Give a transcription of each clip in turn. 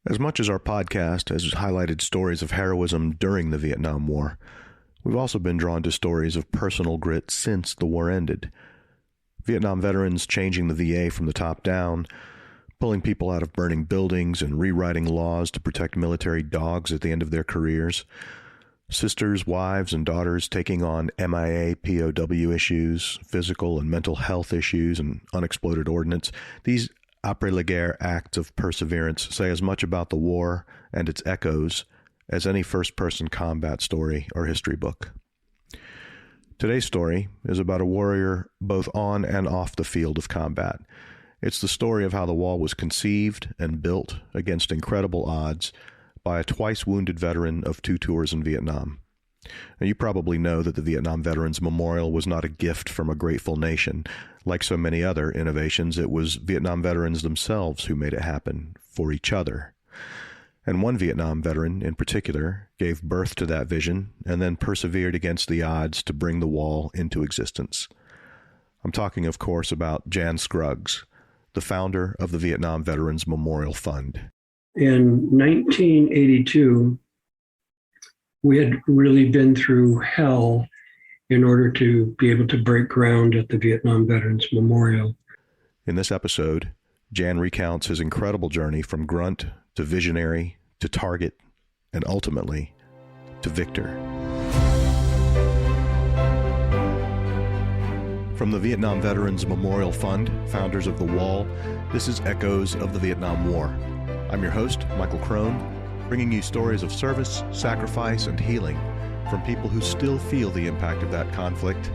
As much as our podcast has highlighted stories of heroism during the Vietnam War, we've also been drawn to stories of personal grit since the war ended. Vietnam veterans changing the VA from the top down, pulling people out of burning buildings and rewriting laws to protect military dogs at the end of their careers. Sisters, wives, and daughters taking on MIA, POW issues, physical and mental health issues, and unexploded ordnance. These après-la-guerre acts of perseverance say as much about the war and its echoes as any first-person combat story or history book. Today's story is about a warrior both on and off the field of combat. It's the story of how the wall was conceived and built against incredible odds by a twice-wounded veteran of 2 tours in Vietnam. Now, you probably know that the Vietnam Veterans Memorial was not a gift from a grateful nation. Like so many other innovations, it was Vietnam veterans themselves who made it happen for each other. And one Vietnam veteran in particular gave birth to that vision and then persevered against the odds to bring the wall into existence. I'm talking, of course, about Jan Scruggs, the founder of the Vietnam Veterans Memorial Fund. In 1982, we had really been through hell in order to be able to break ground at the Vietnam Veterans Memorial. In this episode, Jan recounts his incredible journey from grunt to visionary to target and ultimately to victor. From the Vietnam Veterans Memorial Fund, founders of the Wall, this is Echoes of the Vietnam War. I'm your host, Michael Crone, bringing you stories of service, sacrifice, and healing from people who still feel the impact of that conflict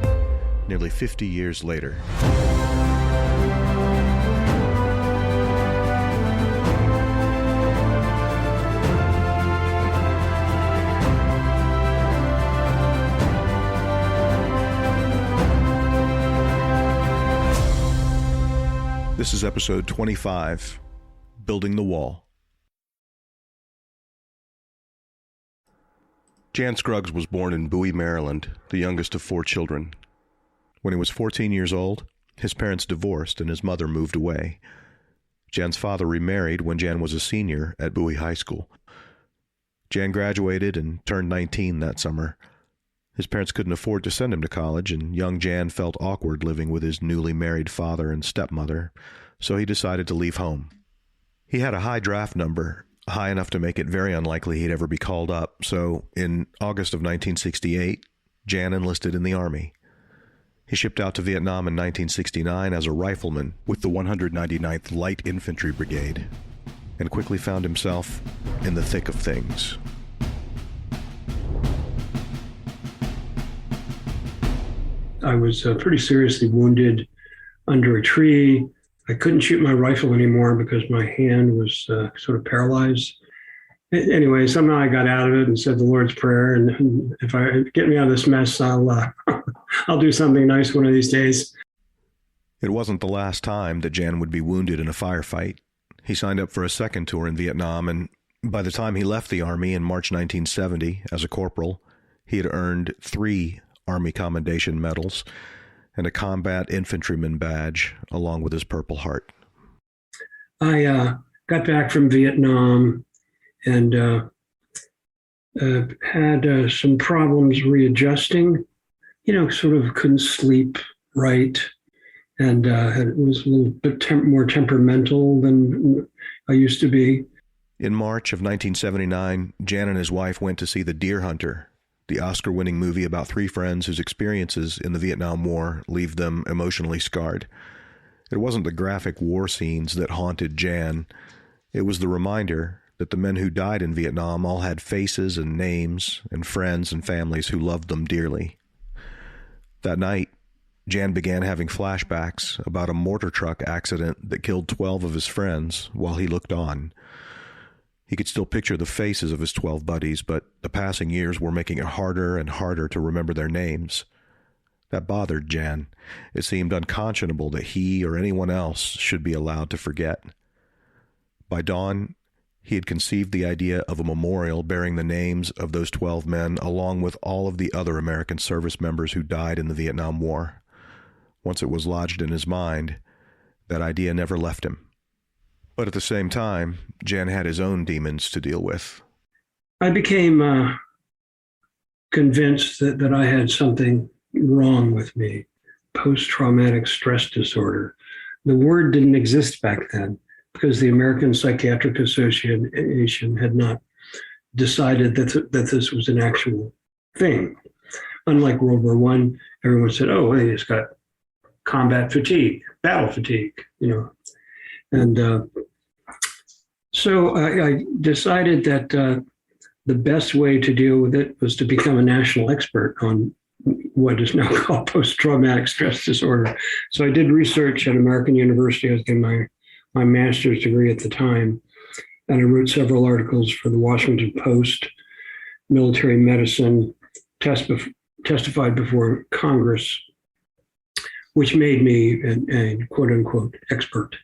nearly 50 years later. This is episode 25, Building the Wall. Jan Scruggs was born in Bowie, Maryland, the youngest of 4 children. When he was 14 years old, his parents divorced and his mother moved away. Jan's father remarried when Jan was a senior at Bowie High School. Jan graduated and turned 19 that summer. His parents couldn't afford to send him to college, and young Jan felt awkward living with his newly married father and stepmother, so he decided to leave home. He had a high draft number, high enough to make it very unlikely he'd ever be called up, so in August of 1968, Jan enlisted in the Army. He shipped out to Vietnam in 1969 as a rifleman with the 199th Light Infantry Brigade, and quickly found himself in the thick of things. I was pretty seriously wounded under a tree. I couldn't shoot my rifle anymore because my hand was sort of paralyzed. Anyway, somehow I got out of it and said the Lord's Prayer. And if I get me out of this mess, I'll do something nice one of these days. It wasn't the last time that Jan would be wounded in a firefight. He signed up for a second tour in Vietnam, and by the time he left the Army in March 1970 as a corporal, he had earned 3 Army Commendation Medals and a Combat Infantryman badge, along with his Purple Heart. I got back from Vietnam and had some problems readjusting. Sort of couldn't sleep right, and was a little bit more temperamental than I used to be. In March of 1979, Jan and his wife went to see The Deer Hunter, the Oscar-winning movie about 3 friends whose experiences in the Vietnam War leave them emotionally scarred. It wasn't the graphic war scenes that haunted Jan. It was the reminder that the men who died in Vietnam all had faces and names and friends and families who loved them dearly. That night, Jan began having flashbacks about a mortar truck accident that killed 12 of his friends while he looked on. He could still picture the faces of his 12 buddies, but the passing years were making it harder and harder to remember their names. That bothered Jan. It seemed unconscionable that he or anyone else should be allowed to forget. By dawn, he had conceived the idea of a memorial bearing the names of those 12 men along with all of the other American service members who died in the Vietnam War. Once it was lodged in his mind, that idea never left him. But at the same time, Jan had his own demons to deal with. I became convinced that I had something wrong with me, post-traumatic stress disorder. The word didn't exist back then because the American Psychiatric Association had not decided that this was an actual thing. Unlike World War I, everyone said, oh, hey, it's got combat fatigue, battle fatigue, And so I decided that the best way to deal with it was to become a national expert on what is now called post-traumatic stress disorder. So I did research at American University. I was getting my master's degree at the time. And I wrote several articles for the Washington Post, Military Medicine, testified before Congress, which made me a quote-unquote expert.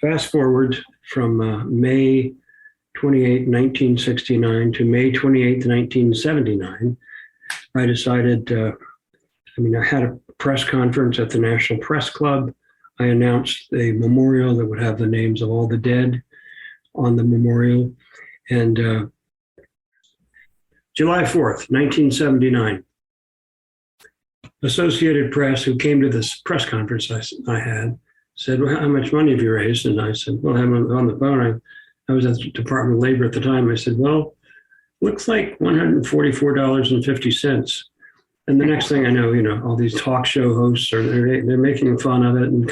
Fast forward from May 28, 1969 to May 28, 1979, I decided, I had a press conference at the National Press Club. I announced a memorial that would have the names of all the dead on the memorial. And July 4th, 1979, Associated Press, who came to this press conference I had, said, well, how much money have you raised? And I said, well, I'm on the phone. I was at the Department of Labor at the time. I said, well, looks like $144.50. And the next thing I know, all these talk show hosts they're making fun of it and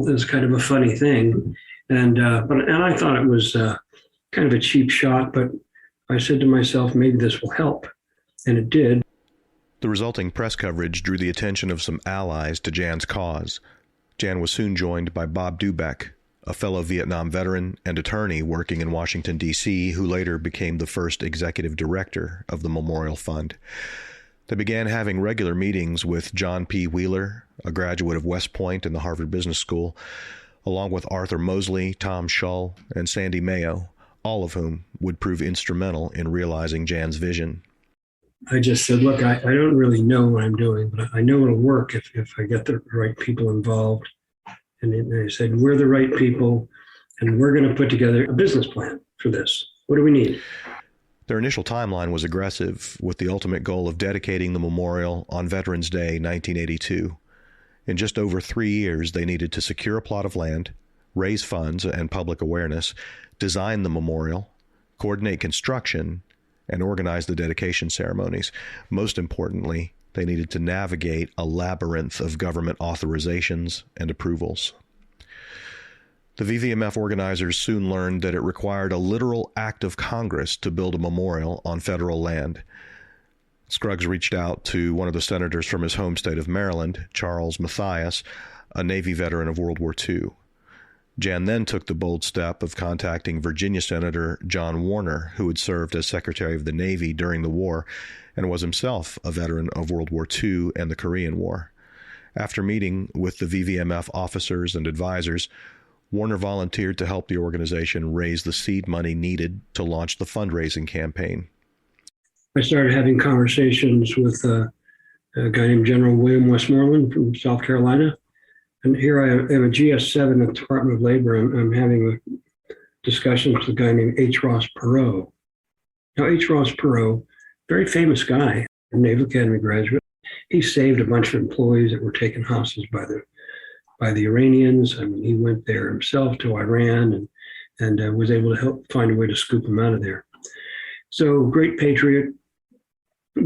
it's kind of a funny thing. And I thought it was kind of a cheap shot, but I said to myself, maybe this will help. And it did. The resulting press coverage drew the attention of some allies to Jan's cause. Jan was soon joined by Bob Dubeck, a fellow Vietnam veteran and attorney working in Washington, D.C., who later became the first executive director of the Memorial Fund. They began having regular meetings with John P. Wheeler, a graduate of West Point and the Harvard Business School, along with Arthur Mosley, Tom Shull, and Sandy Mayo, all of whom would prove instrumental in realizing Jan's vision. I just said, look, I don't really know what I'm doing, but I know it'll work if I get the right people involved. And they said, we're the right people, and we're going to put together a business plan for this. What do we need? Their initial timeline was aggressive, with the ultimate goal of dedicating the memorial on Veterans Day 1982. In just over 3 years, they needed to secure a plot of land, raise funds and public awareness, design the memorial, coordinate construction, and organize the dedication ceremonies. Most importantly, they needed to navigate a labyrinth of government authorizations and approvals. The VVMF organizers soon learned that it required a literal act of Congress to build a memorial on federal land. Scruggs reached out to one of the senators from his home state of Maryland, Charles Mathias, a Navy veteran of World War II. Jan then took the bold step of contacting Virginia Senator John Warner, who had served as Secretary of the Navy during the war and was himself a veteran of World War II and the Korean War. After meeting with the VVMF officers and advisors, Warner volunteered to help the organization raise the seed money needed to launch the fundraising campaign. I started having conversations with a guy named General William Westmoreland from South Carolina. And here I am a GS7 at the Department of Labor. I'm having discussions with a guy named H. Ross Perot. Now, H. Ross Perot, very famous guy, a Naval Academy graduate. He saved a bunch of employees that were taken hostage by the Iranians. I mean, he went there himself to Iran and was able to help find a way to scoop them out of there. So, great patriot.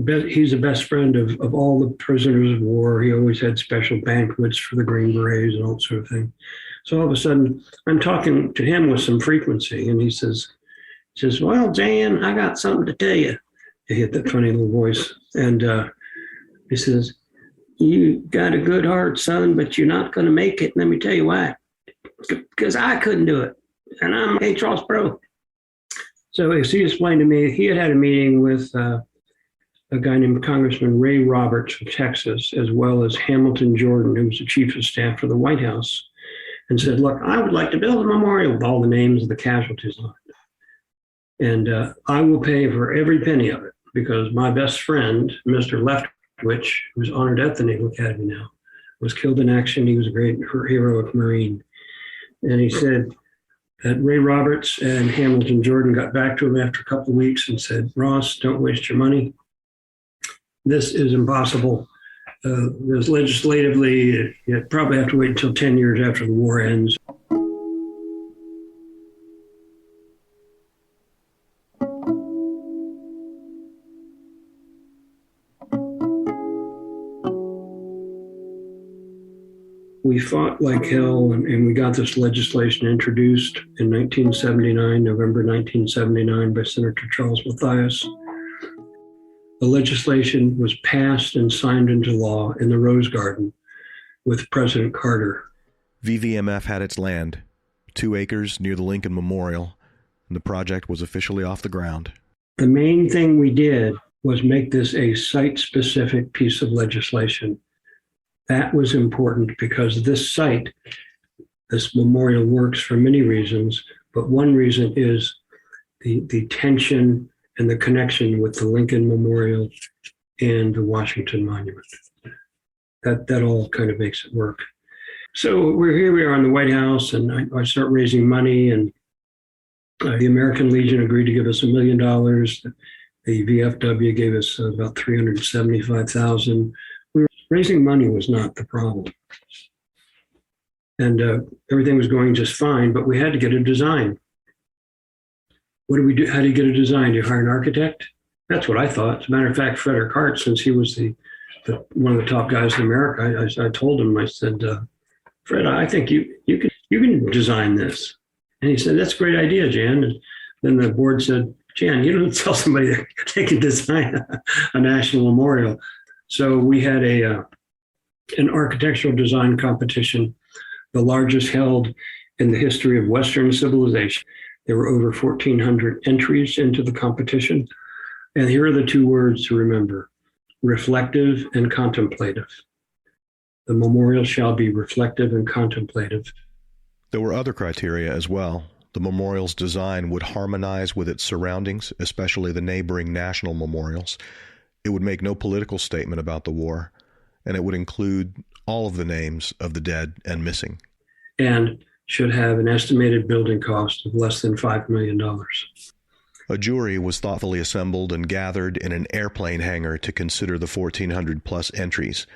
He's the best friend of all the prisoners of war. He always had special banquets for the Green Berets and all that sort of thing. So all of a sudden, I'm talking to him with some frequency, and he says, well, Jan, I got something to tell you. He had that funny little voice. And he says, you got a good heart, son, but you're not going to make it. Let me tell you why. Because I couldn't do it. And I'm H. Ross Perot. So as he explained to me, he had a meeting with a guy named Congressman Ray Roberts of Texas, as well as Hamilton Jordan, who was the chief of staff for the White House, and said, look, I would like to build a memorial with all the names of the casualties on it. And I will pay for every penny of it, because my best friend, Mr. Leftwich, who's honored at the Naval Academy now, was killed in action. He was a great heroic Marine. And he said, that Ray Roberts and Hamilton Jordan got back to him after a couple of weeks and said, Ross, don't waste your money. This is impossible. There's legislatively, you probably have to wait until 10 years after the war ends. We fought like hell, and we got this legislation introduced in 1979, November 1979, by Senator Charles Mathias. The legislation was passed and signed into law in the Rose Garden with President Carter. VVMF had its land, 2 acres near the Lincoln Memorial, and the project was officially off the ground. The main thing we did was make this a site-specific piece of legislation. That was important because this site, this memorial, works for many reasons, but one reason is the tension and the connection with the Lincoln Memorial and the Washington Monument. That all kind of makes it work. So we are in the White House, and I start raising money, and the American Legion agreed to give us $1 million. The VFW gave us about $375,000. Raising money was not the problem. And everything was going just fine, but we had to get a design. What do we do? How do you get a design? Do you hire an architect? That's what I thought. As a matter of fact, Frederick Hart, since he was one of the top guys in America, I told him, I said, Fred, I think you can design this. And he said, that's a great idea, Jan. And then the board said, Jan, you don't tell somebody they can design a national memorial. So we had an architectural design competition, the largest held in the history of Western civilization. There were over 1,400 entries into the competition. And here are the 2 words to remember: reflective and contemplative. The memorial shall be reflective and contemplative. There were other criteria as well. The memorial's design would harmonize with its surroundings, especially the neighboring national memorials. It would make no political statement about the war, and it would include all of the names of the dead and missing. And should have an estimated building cost of less than $5 million. A jury was thoughtfully assembled and gathered in an airplane hangar to consider the 1,400-plus entries.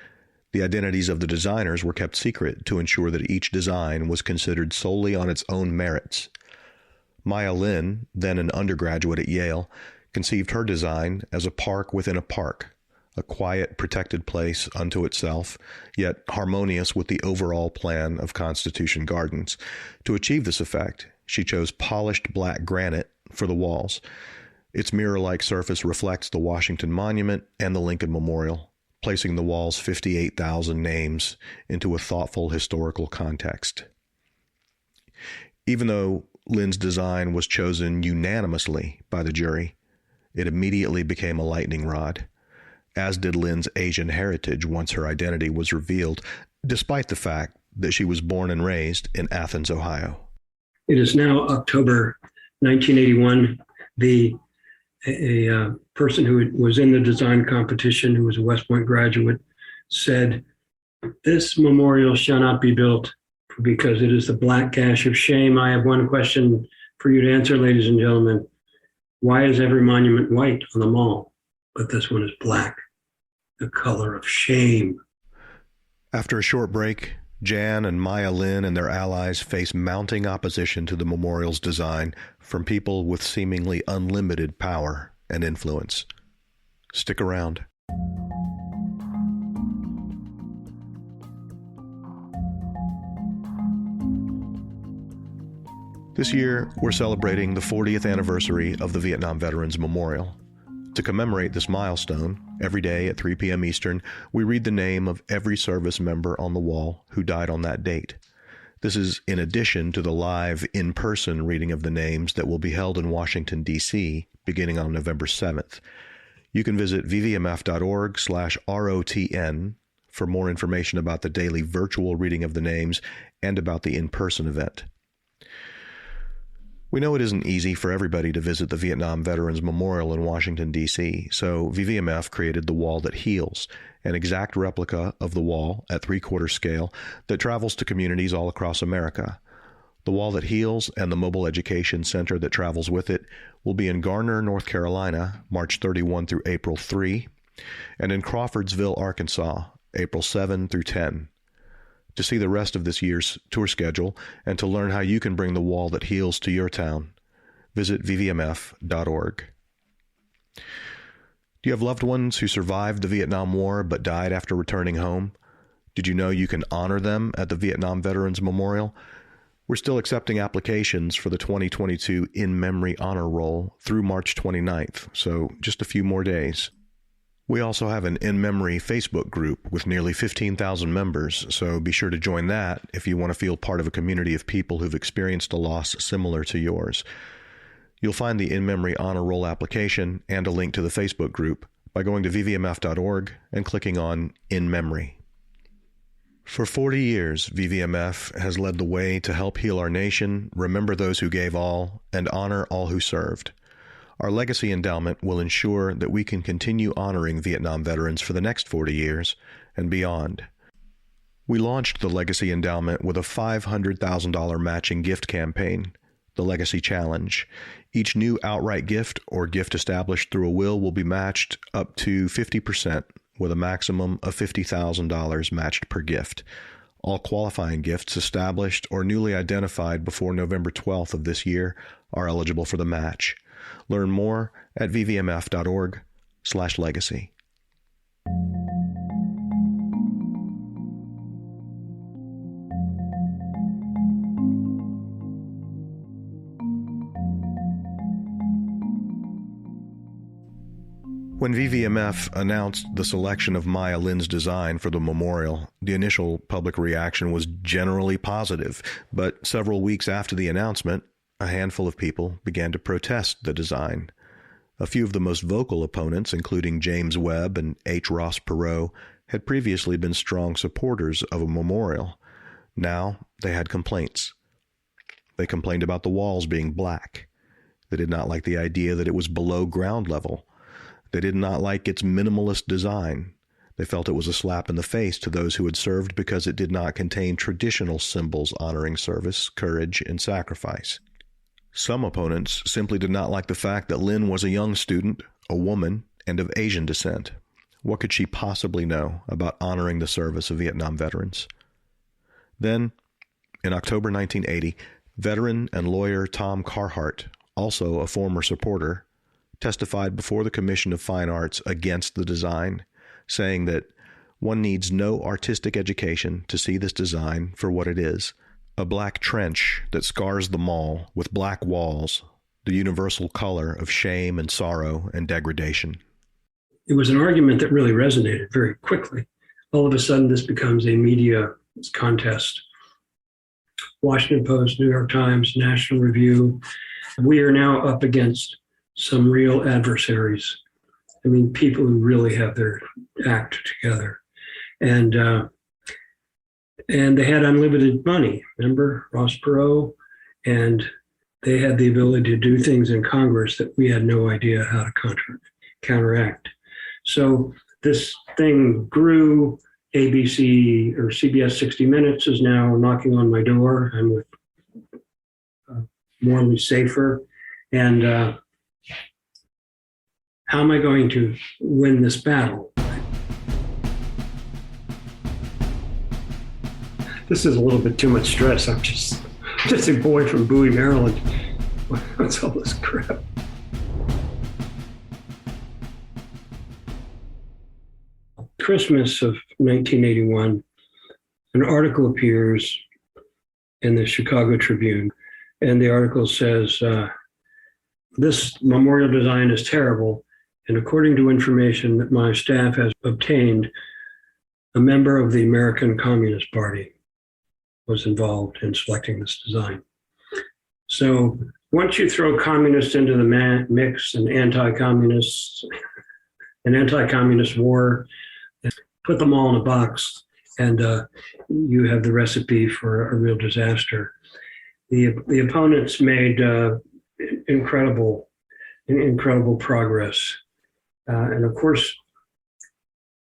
The identities of the designers were kept secret to ensure that each design was considered solely on its own merits. Maya Lin, then an undergraduate at Yale, conceived her design as a park within a park, a quiet, protected place unto itself, yet harmonious with the overall plan of Constitution Gardens. To achieve this effect, she chose polished black granite for the walls. Its mirror-like surface reflects the Washington Monument and the Lincoln Memorial, placing the wall's 58,000 names into a thoughtful historical context. Even though Lin's design was chosen unanimously by the jury, it immediately became a lightning rod, as did Lin's Asian heritage once her identity was revealed, despite the fact that she was born and raised in Athens, Ohio. It is now October 1981. A person who was in the design competition, who was a West Point graduate, said, "This memorial shall not be built because it is the black gash of shame." I have one question for you to answer, ladies and gentlemen. Why is every monument white on the mall, but this one is black? The color of shame. After a short break, Jan and Maya Lin and their allies face mounting opposition to the memorial's design from people with seemingly unlimited power and influence. Stick around. This year, we're celebrating the 40th anniversary of the Vietnam Veterans Memorial. To commemorate this milestone, every day at 3 p.m. Eastern, we read the name of every service member on the wall who died on that date. This is in addition to the live, in-person reading of the names that will be held in Washington, D.C., beginning on November 7th. You can visit vvmf.org/ROTN for more information about the daily virtual reading of the names and about the in-person event. We know it isn't easy for everybody to visit the Vietnam Veterans Memorial in Washington, D.C., so VVMF created the Wall That Heals, an exact replica of the wall at 3/4 scale that travels to communities all across America. The Wall That Heals and the mobile education center that travels with it will be in Garner, North Carolina, March 31 through April 3, and in Crawfordsville, Arkansas, April 7 through 10. To see the rest of this year's tour schedule and to learn how you can bring the Wall That Heals to your town, visit vvmf.org. Do you have loved ones who survived the Vietnam War but died after returning home? Did you know you can honor them at the Vietnam Veterans Memorial? We're still accepting applications for the 2022 In Memory Honor Roll through March 29th, so just a few more days. We also have an In Memory Facebook group with nearly 15,000 members, so be sure to join that if you want to feel part of a community of people who've experienced a loss similar to yours. You'll find the In Memory Honor Roll application and a link to the Facebook group by going to vvmf.org and clicking on In Memory. For 40 years, VVMF has led the way to help heal our nation, remember those who gave all, and honor all who served. Our legacy endowment will ensure that we can continue honoring Vietnam veterans for the next 40 years and beyond. We launched the Legacy Endowment with a $500,000 matching gift campaign, the Legacy Challenge. Each new outright gift or gift established through a will will be matched up to 50%, with a maximum of $50,000 matched per gift. All qualifying gifts established or newly identified before November 12th of this year are eligible for the match. Learn more at vvmf.org/legacy. When VVMF announced the selection of Maya Lin's design for the memorial, the initial public reaction was generally positive, but several weeks after the announcement, a handful of people began to protest the design. A few of the most vocal opponents, including James Webb and H. Ross Perot, had previously been strong supporters of a memorial. Now they had complaints. They complained about the walls being black. They did not like the idea that it was below ground level. They did not like its minimalist design. They felt it was a slap in the face to those who had served because it did not contain traditional symbols honoring service, courage, and sacrifice. Some opponents simply did not like the fact that Lin was a young student, a woman, and of Asian descent. What could she possibly know about honoring the service of Vietnam veterans? Then, in October 1980, veteran and lawyer Tom Carhart, also a former supporter, testified before the Commission of Fine Arts against the design, saying that one needs no artistic education to see this design for what it is, a black trench that scars the mall with black walls, the universal color of shame and sorrow and degradation. It was an argument that really resonated very quickly. All of a sudden, this becomes a media contest. Washington Post, New York Times, National Review. We are now up against some real adversaries. I mean, people who really have their act together. And they had unlimited money. Remember Ross Perot? And they had the ability to do things in Congress that we had no idea how to counteract. So this thing grew. ABC or CBS 60 Minutes is now knocking on my door. I'm with Morally Safer. And how am I going to win this battle? This is a little bit too much stress. I'm just a boy from Bowie, Maryland. What's all this crap? Christmas of 1981, an article appears in the Chicago Tribune, and the article says, this memorial design is terrible, and according to information that my staff has obtained, a member of the American Communist Party was involved in selecting this design. So once you throw communists into the mix and anti-communists, an anti-communist war, put them all in a box, and you have the recipe for a real disaster. The opponents made incredible progress. And of course,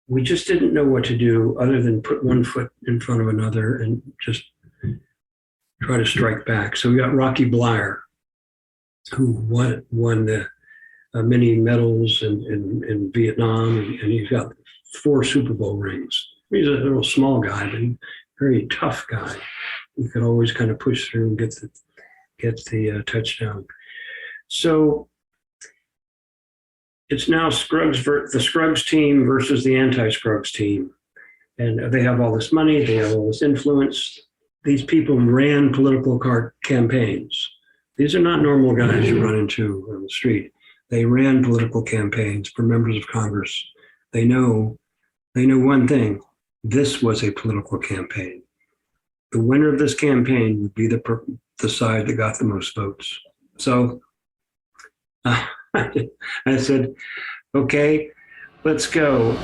we just didn't know what to do other than put one foot in front of another and just try to strike back. So we got Rocky Bleier, who won the many medals in Vietnam, and he's got 4 Super Bowl rings. He's a little small guy, but he's a very tough guy. He could always kind of push through and get the touchdown. So it's now the Scruggs team versus the anti-Scruggs team. And they have all this money, they have all this influence. These people ran political campaigns. These are not normal guys you run into on the street. They ran political campaigns for members of Congress. They know one thing. This was a political campaign. The winner of this campaign would be the side that got the most votes. So I said, okay, let's go.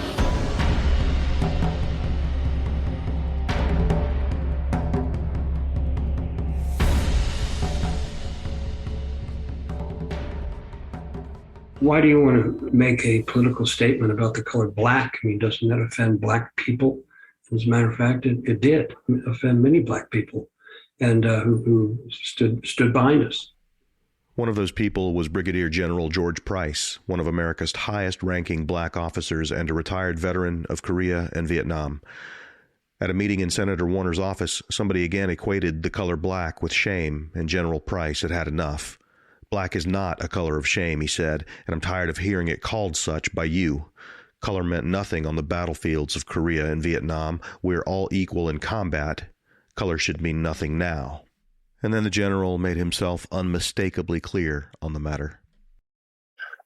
Why do you want to make a political statement about the color black? I mean, doesn't that offend black people? As a matter of fact, it did offend many black people, and who stood behind us. One of those people was Brigadier General George Price, one of America's highest-ranking black officers and a retired veteran of Korea and Vietnam. At a meeting in Senator Warner's office, somebody again equated the color black with shame, and General Price had had enough. Black is not a color of shame, he said, and I'm tired of hearing it called such by you. Color meant nothing on the battlefields of Korea and Vietnam. We're all equal in combat. Color should mean nothing now. And then the general made himself unmistakably clear on the matter.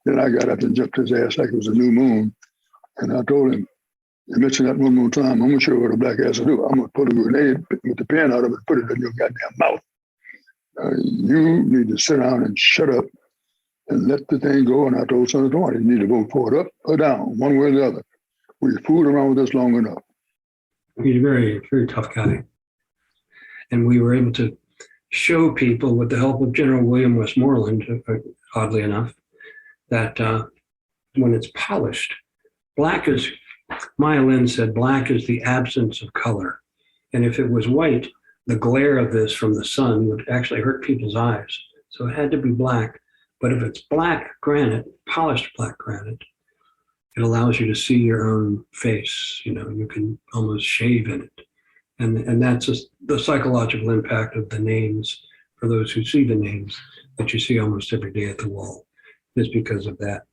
Then I got up and jumped his ass like it was a new moon. And I told him, you mention that one more time, I'm going to show you what a black ass will do. I'm going to pull a grenade with the pen out of it and put it in your goddamn mouth. You need to sit down and shut up and let the thing go. And I told Senator Warner, you need to vote for it up or down, one way or the other. We've fooled around with this long enough. He's a very, very tough guy. And we were able to show people, with the help of General William Westmoreland, oddly enough, that when it's polished, black is, Maya Lin said, black is the absence of color. And if it was white, the glare of this from the sun would actually hurt people's eyes. So it had to be black. But if it's black granite, polished black granite, it allows you to see your own face. You know, you can almost shave in it. And that's just the psychological impact of the names for those who see the names that you see almost every day at the wall is because of that.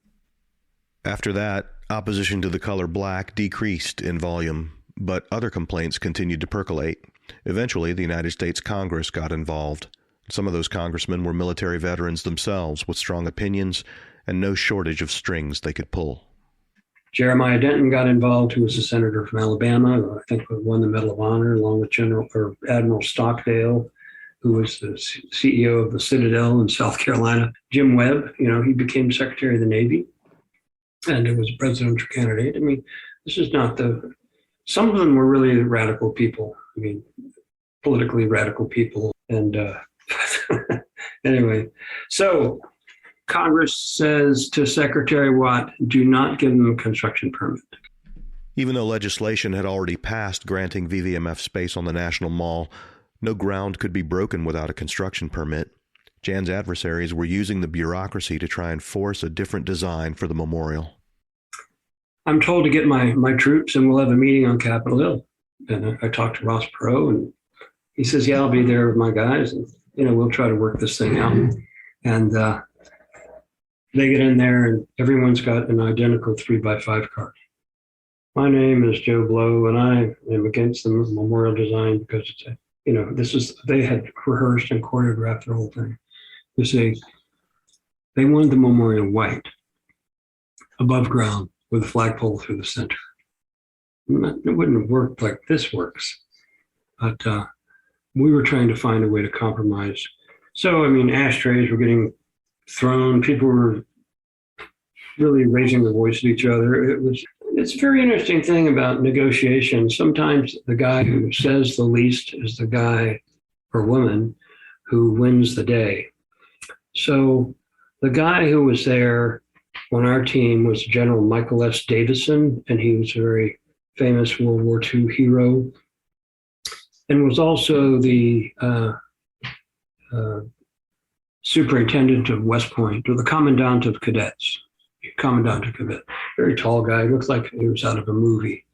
After that, opposition to the color black decreased in volume, but other complaints continued to percolate. Eventually, the United States Congress got involved. Some of those congressmen were military veterans themselves with strong opinions and no shortage of strings they could pull. Jeremiah Denton got involved, who was a senator from Alabama, who I think won the Medal of Honor, along with Admiral Stockdale, who was the CEO of the Citadel in South Carolina. Jim Webb, he became Secretary of the Navy, and it was a presidential candidate. I mean, this is not some of them were really radical people. I mean, politically radical people. And anyway, so Congress says to Secretary Watt, do not give them a construction permit. Even though legislation had already passed granting VVMF space on the National Mall, no ground could be broken without a construction permit. Jan's adversaries were using the bureaucracy to try and force a different design for the memorial. I'm told to get my troops and we'll have a meeting on Capitol Hill. And I talked to Ross Perot and he says, yeah, I'll be there with my guys and, we'll try to work this thing out. And they get in there and everyone's got an identical 3x5 card. My name is Joe Blow and I am against the memorial design because it's they had rehearsed and choreographed the whole thing. They wanted the memorial white, above ground, with a flagpole through the center. It wouldn't have worked like this works, but we were trying to find a way to compromise. So, ashtrays were getting thrown. People were really raising their voice at each other. It's a very interesting thing about negotiation. Sometimes the guy who says the least is the guy or woman who wins the day. So the guy who was there on our team was General Michael S. Davison, and he was a very famous World War II hero and was also the superintendent of West Point, or the commandant of cadets. Commandant of cadet, very tall guy, looks like he was out of a movie.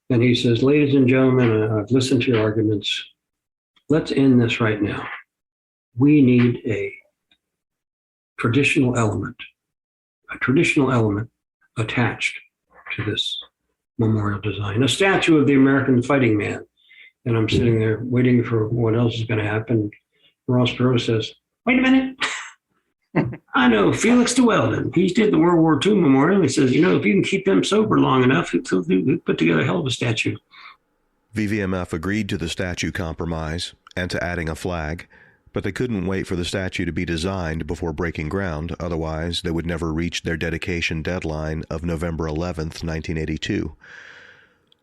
And he says, "Ladies and gentlemen, I've listened to your arguments. Let's end this right now. We need a traditional element attached to this memorial design, a statue of the American fighting man." And I'm sitting there waiting for what else is going to happen. Ross Perot says, "Wait a minute. I know Felix de Weldon. He did the World War II memorial." He says, if you can keep him sober long enough, he'll put together a hell of a statue." VVMF agreed to the statue compromise and to adding a flag, but they couldn't wait for the statue to be designed before breaking ground. Otherwise, they would never reach their dedication deadline of November 11th, 1982.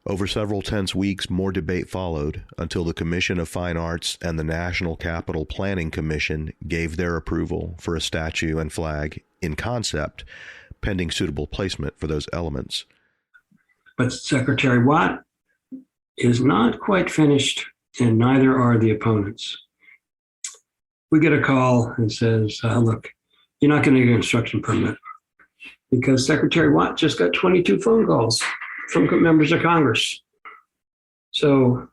Over several tense weeks, more debate followed until the Commission of Fine Arts and the National Capital Planning Commission gave their approval for a statue and flag in concept, pending suitable placement for those elements. But Secretary Watt is not quite finished, and neither are the opponents. We get a call and says, "Look, you're not going to get a construction permit," because Secretary Watt just got 22 phone calls from members of Congress. So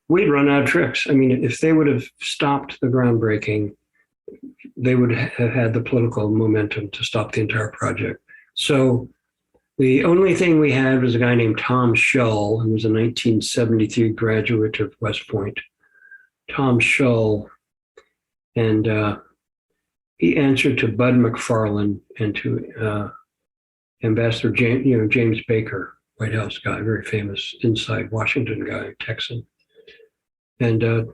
we'd run out of tricks. I mean, if they would have stopped the groundbreaking, they would have had the political momentum to stop the entire project. So the only thing we had was a guy named Tom Shull, who was a 1973 graduate of West Point. Tom Shull, and he answered to Bud McFarlane and to Ambassador James Baker, White House guy, very famous inside Washington guy, Texan. And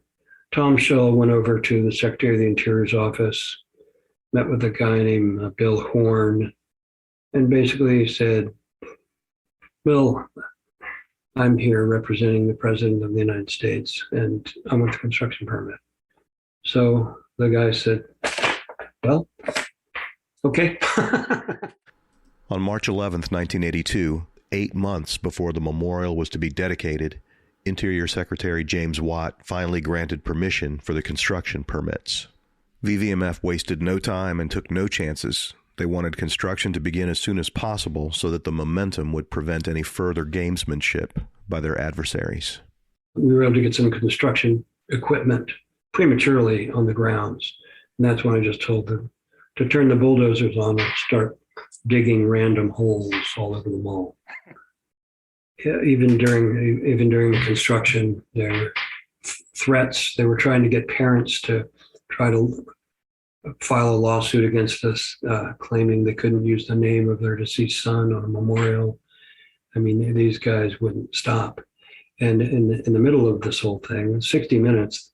Tom Shull went over to the Secretary of the Interior's office, met with a guy named Bill Horn, and basically said, "Bill, I'm here representing the President of the United States, and I want the construction permit." So the guy said, "Well, okay." On March 11th, 1982, 8 months before the memorial was to be dedicated, Interior Secretary James Watt finally granted permission for the construction permits. VVMF wasted no time and took no chances. They wanted construction to begin as soon as possible so that the momentum would prevent any further gamesmanship by their adversaries. We were able to get some construction equipment prematurely on the grounds. And that's when I just told them to turn the bulldozers on and start digging random holes all over the mall. Yeah, even during the construction, there were threats. They were trying to get parents to try to file a lawsuit against us, claiming they couldn't use the name of their deceased son on a memorial. I mean, these guys wouldn't stop. And in the middle of this whole thing, 60 Minutes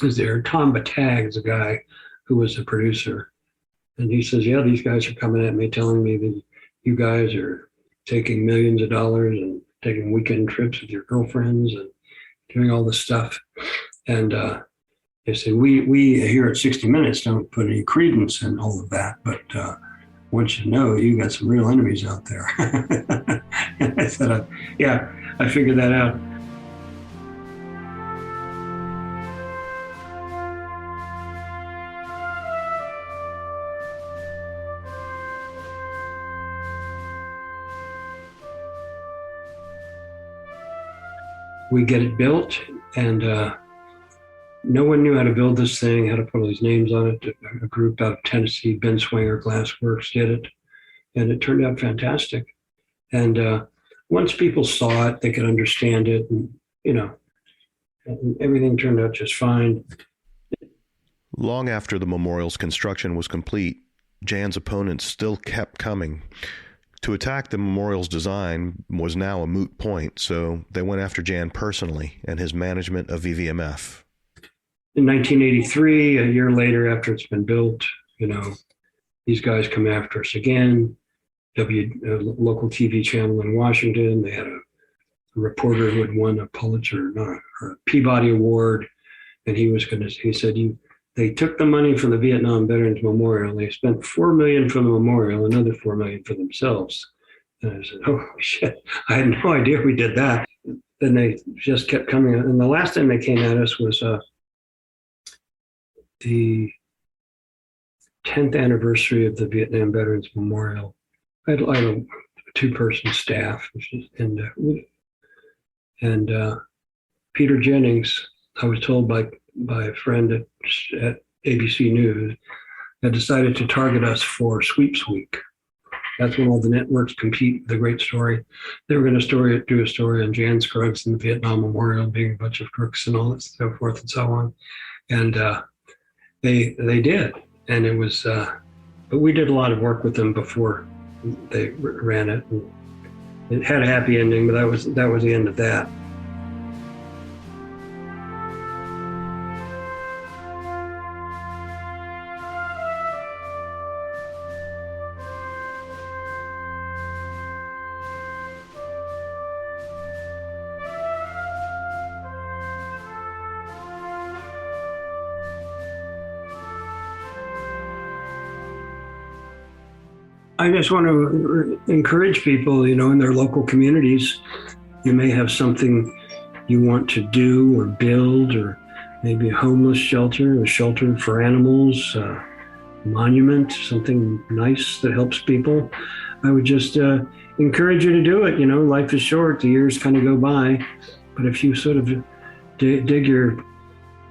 was there. Tom Batag is a guy who was a producer. And he says, "Yeah, these guys are coming at me, telling me that you guys are taking millions of dollars and taking weekend trips with your girlfriends and doing all this stuff." And they say, we here at 60 Minutes don't put any credence in all of that, but I want you to know you got some real enemies out there. And I said, "Yeah, I figured that out." We get it built, and no one knew how to build this thing, how to put all these names on it. A group out of Tennessee, Ben Swinger Glassworks, did it, and it turned out fantastic. And once people saw it, they could understand it, and and everything turned out just fine. Long after the memorial's construction was complete, Jan's opponents still kept coming. To attack the memorial's design was now a moot point, so they went after Jan personally and his management of VVMF. In 1983, a year later after it's been built, these guys come after us again. Local TV channel in Washington, they had a reporter who had won a Pulitzer or a Peabody Award, and he said, they took the money from the Vietnam Veterans Memorial. They spent $4 million for the memorial, another $4 million for themselves. And I said, "Oh shit! I had no idea we did that." And they just kept coming. And the last time they came at us was the 10th anniversary of the Vietnam Veterans Memorial. I had a two-person staff, and Peter Jennings, I was told by a friend at ABC News, had decided to target us for Sweeps Week. That's when all the networks compete. The great story. They were going to do a story on Jan Scruggs and the Vietnam Memorial being a bunch of crooks and all that, so forth and so on. And they did, and it was. But we did a lot of work with them before they ran it. And it had a happy ending, but that was the end of that. I just want to encourage people, in their local communities. You may have something you want to do or build, or maybe a homeless shelter, a shelter for animals, a monument, something nice that helps people. I would just encourage you to do it. Life is short. The years kind of go by. But if you sort of dig your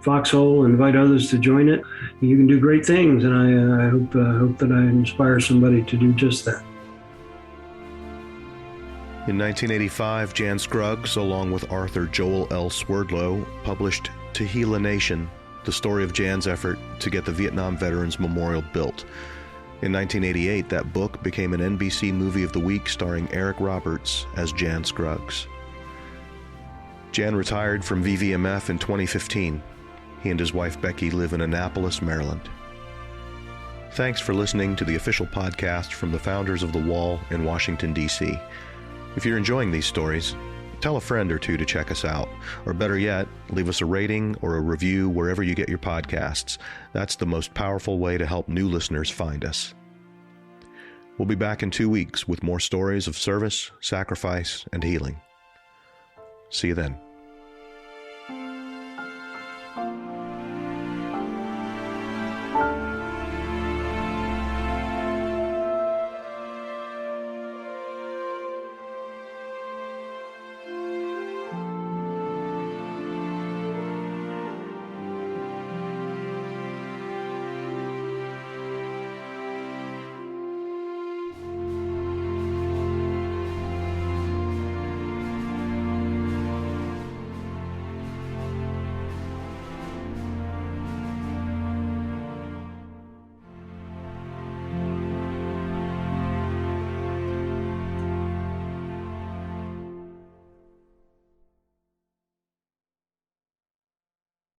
foxhole and invite others to join it, you can do great things, and I hope that I inspire somebody to do just that. In 1985, Jan Scruggs, along with Arthur Joel L. Swerdlow, published To Heal a Nation, the story of Jan's effort to get the Vietnam Veterans Memorial built. In 1988, that book became an NBC Movie of the Week starring Eric Roberts as Jan Scruggs. Jan retired from VVMF in 2015. He and his wife Becky live in Annapolis, Maryland. Thanks for listening to the official podcast from the founders of The Wall in Washington, D.C. If you're enjoying these stories, tell a friend or two to check us out. Or better yet, leave us a rating or a review wherever you get your podcasts. That's the most powerful way to help new listeners find us. We'll be back in 2 weeks with more stories of service, sacrifice, and healing. See you then.